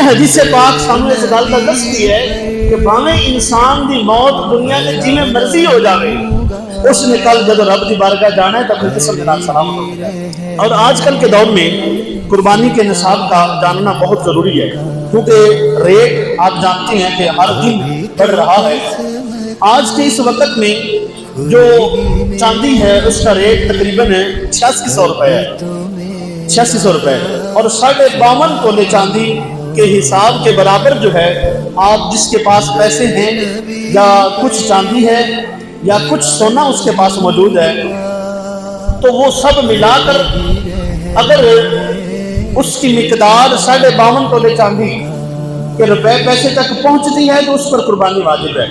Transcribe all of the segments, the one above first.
حدیث پاک سامنے اس گل کا دستی ہے کہ بھاویں انسان دی موت دنیا میں جویں مرضی ہو جاوے، اس نے کل جب رب دی بارگاہ جانا ہے تو اپنے جسم کے نال سلامت ہو جائے۔ اور آج کل کے دور میں قربانی کے نصاب کا جاننا بہت ضروری ہے، کیونکہ ریٹ آپ جانتے ہیں کہ ہر دن بڑھ رہا ہے۔ آج کے اس وقت میں جو چاندی ہے اس کا ریٹ تقریباً 8600 روپے ہے، 8600 روپے، اور 52.5 تولے چاندی کے حساب کے برابر جو ہے، آپ جس کے پاس پیسے ہیں یا کچھ چاندی ہے یا کچھ سونا اس کے پاس موجود ہے، تو وہ سب ملا کر اگر اس کی مقدار 52.5 تولے چاندی کے روپے پیسے تک پہنچتی ہے تو اس پر قربانی واجب ہے۔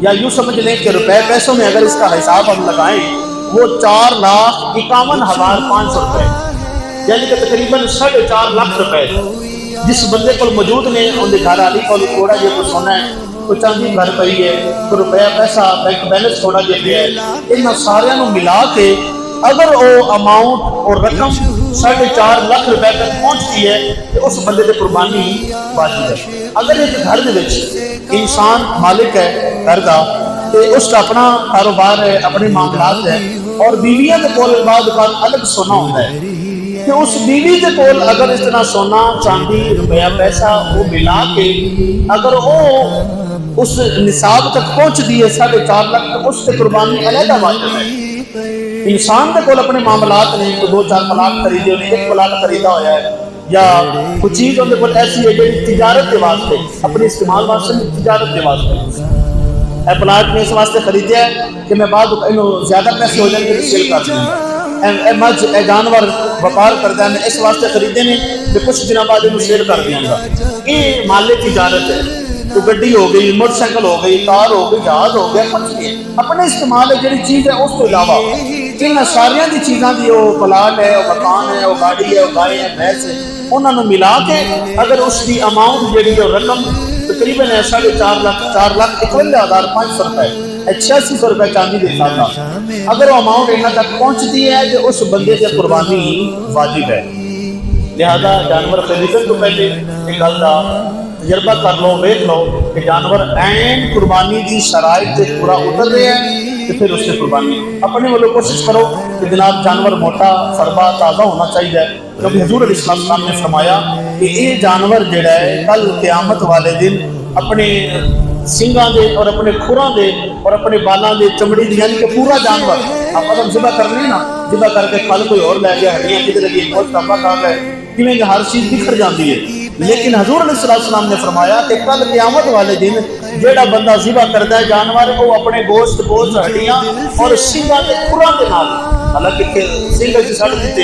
یا یوں سمجھ لیں کہ روپے پیسوں میں اگر اس کا حساب ہم لگائیں وہ 4,51,500 روپے، یعنی کہ تقریباً 4.5 لاکھ روپے جس بندے کو موجود نے ان کے گھر والی کو تھوڑا جہا کچھ سونا ہے، کوئی چاندی گھر پئی ہے، کوئی روپیہ پیسہ بینک بیلنس تھوڑا جہا پیا ہے، ان سارے ملا کے اگر وہ اماؤنٹ اور رقم 4.5 لاکھ روپے تک پہنچتی ہے تو اس بندے کی قربانی واجب ہے۔ اگر ایک گھر دے وچ انسان مالک ہے گھر کا، تو اس کا اپنا کاروبار ہے، اپنے معاملات ہے، اور بیویاں کے کول بعد الگ سونا ہوتا ہے، کہ اس بیوی کے کول اگر اس طرح سونا چاندی روپیہ پیسہ وہ ملا کے اگر وہ اس نصاب تک پہنچ دی ہے 4.5 لاکھ، تو اس سے قربانی علیحدہ واجب ہے۔ انسان کے کول اپنے معاملات نے، تو 2-4 پلاٹ خریدے، انہیں 1 پلاٹ خریدا ہوا ہے، یا کچھ چیز ان کے کول ایسی ہے جو تجارت کے واسطے، اپنے استعمال واسطے نہیں، تجارت کے واسطے اے پلاٹ میں اس واسطے خریدیا ہے کہ میں بعد زیادہ پیسے ہو جائیں گے تو سیل کر دوں گا، اے مجھ اے جانور وپار کرتا ہے، میں اس واسطے خریدے نے کہ کچھ دنوں بعد انہوں سیل کر دوں گا۔ یہ مال تجارت ہے، تو گڈی ہو گئی، موٹر سائیکل ہو گئی، کار ہو گئی، جہاز ہو گیا، کچھ نہیں اپنے استعمال ہے جڑی چیز ہے اس کو علاوہ ان ساریاں دی چیزاں دی، وہ پلاٹ ہے، وہ مکان ہے، وہ گاڑی ہے، وہ گائے ہے، بھینس ہے، انہوں نے ملا کے اگر اس کی اماؤنٹ جڑی ہے رقم تقریباً 4,51,500 روپے، 8600 روپے چاندی کے ساتھ اگر وہ اماؤنٹ یہاں تک پہنچتی ہے تو اس بندے سے قربانی واجب ہے۔ لہذا جانور خریدنے تو پہلے ایک گل کا تجربہ کر لو، دیکھ لو کہ جانور عین قربانی کی شرائط سے پورا اتر رہے ہیں، تو پھر اس سے قربانی اپنے والوں کوشش کرو کہ جناب جانور موٹا فربا تازہ ہونا چاہیے، کیونکہ حضور علیہ السلام نے فرمایا کہ یہ جانور جڑا ہے کل قیامت والے دن اپنے سنگاں دے اور اپنے کھوراں دے اور اپنے بالاں دے چمڑی دی، یعنی کہ پورا جانور آپ اگر ذبح کرنے نا، ذبح کر کے کھل کوئی اور لے گیا، ہڈیاں کدھر لگی، گوشت ڈبا کھا گئے، کیونیں کہ ہر چیز بکھر جاتی ہے، لیکن حضور علیہ السلام نے فرمایا کہ کل قیامت والے دن جیڑا بندہ ذبح کرتا ہے جانور، وہ اپنے گوشت ہڈیاں اور سنگاں دے کھوراں دے نال، حالانکہ سنگ سے سڑ دیتے،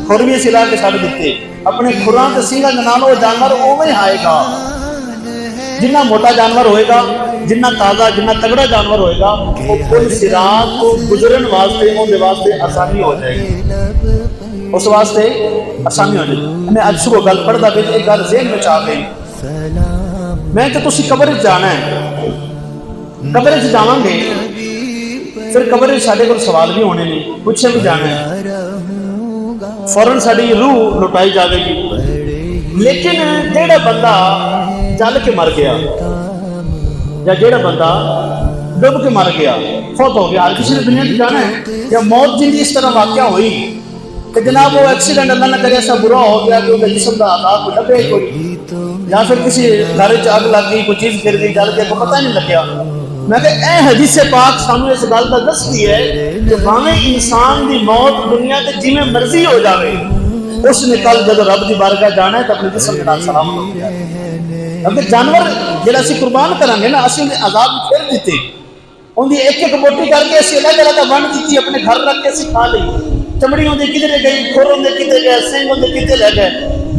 کھور بھی سلا کے سڑ دیتے، اپنے کھوراں تے سنگاں دے نال وہ جانور اوویں آئے گا۔ جنہ موٹا جانور ہوئے گا، جنہ تازہ جنہ تگڑا جانور ہوئے گا، وہ پل صراط کو گزرن واسطے ان واسطے آسانی ہو جائے گی، اس واسطے آسانی ہو جائے گی۔ میں اج صبح گل پڑھدا پیا ایک گل ذہن میں آ گئی، میں کہ تسی قبر جانا ہے، قبر جاواں گے، پھر قبر ساڈے کول سوال بھی ہونے نے، پوچھے بھی جانا ہے، فوراً ساری روح لٹائی جاوے گی، لیکن جیڑا بندہ جل کے مر گیا یا جیڑا بندہ ڈب کے مر گیا، فوت ہو گیا، ہر کسی نے دنیا میں جانا ہے، یا موت جن کی اس طرح واقعہ ہوئی کہ جناب وہ ایکسیڈنٹ اللہ نہ کرے ایسا برا ہو گیا کہ وہ جسم کا عذاب کو لگے کوئی، یا پھر کسی گھر اگ لگ گئی، کوئی چیز گر گئی، جل کے کو پتہ نہیں لگیا۔ میں کہ اے حدیث پاک سامنے اس گل کا دستی ہے کہ بھاویں انسان دی موت دنیا تے جویں مرضی ہو جاوے، اس نے کل جب رب دی بارگاہ جانا ہے تو اپنے جسم کے نال سلامت ہو جائے۔ کیونکہ جانور جڑا اسی قربان کریں گے نا، اسی نے عذاب پھیر دیتے، ان دی ایک ایک بوٹی کر کے اسی الگ الگ ون دیتی، اپنے گھر رکھ کے اسی کھا لی، چمڑی ہوندی کدھر گئی، کھور ہوندے کدھر گئے، سنگ ہوندے کدھر لے گئے،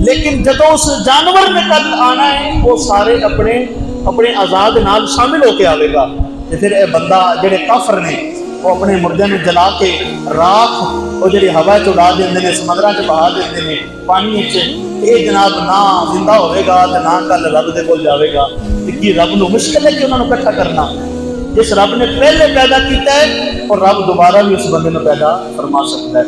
لیکن جدوں اس جانور نے کل آنا ہے وہ سارے اپنے عذاب نال شامل ہو کے آئے گا۔ پھر اے بندہ جڑے کافر نے وہ اپنے مردے میں جلا کے راکھ وہ جڑی ہوا چ اڑا دیندے نے، سمندراں چ بہا دیندے نے، پانی چ، یہ جناب نہ زندہ ہوئے گا تو نہ کل رب دے کول جاوے گا۔ کہ رب نو مشکل ہے کہ انہوں نے اکٹھا کرنا، جس رب نے پہلے پیدا کیتا ہے اور رب دوبارہ بھی اس بندے نو پیدا فرما سکتا ہے۔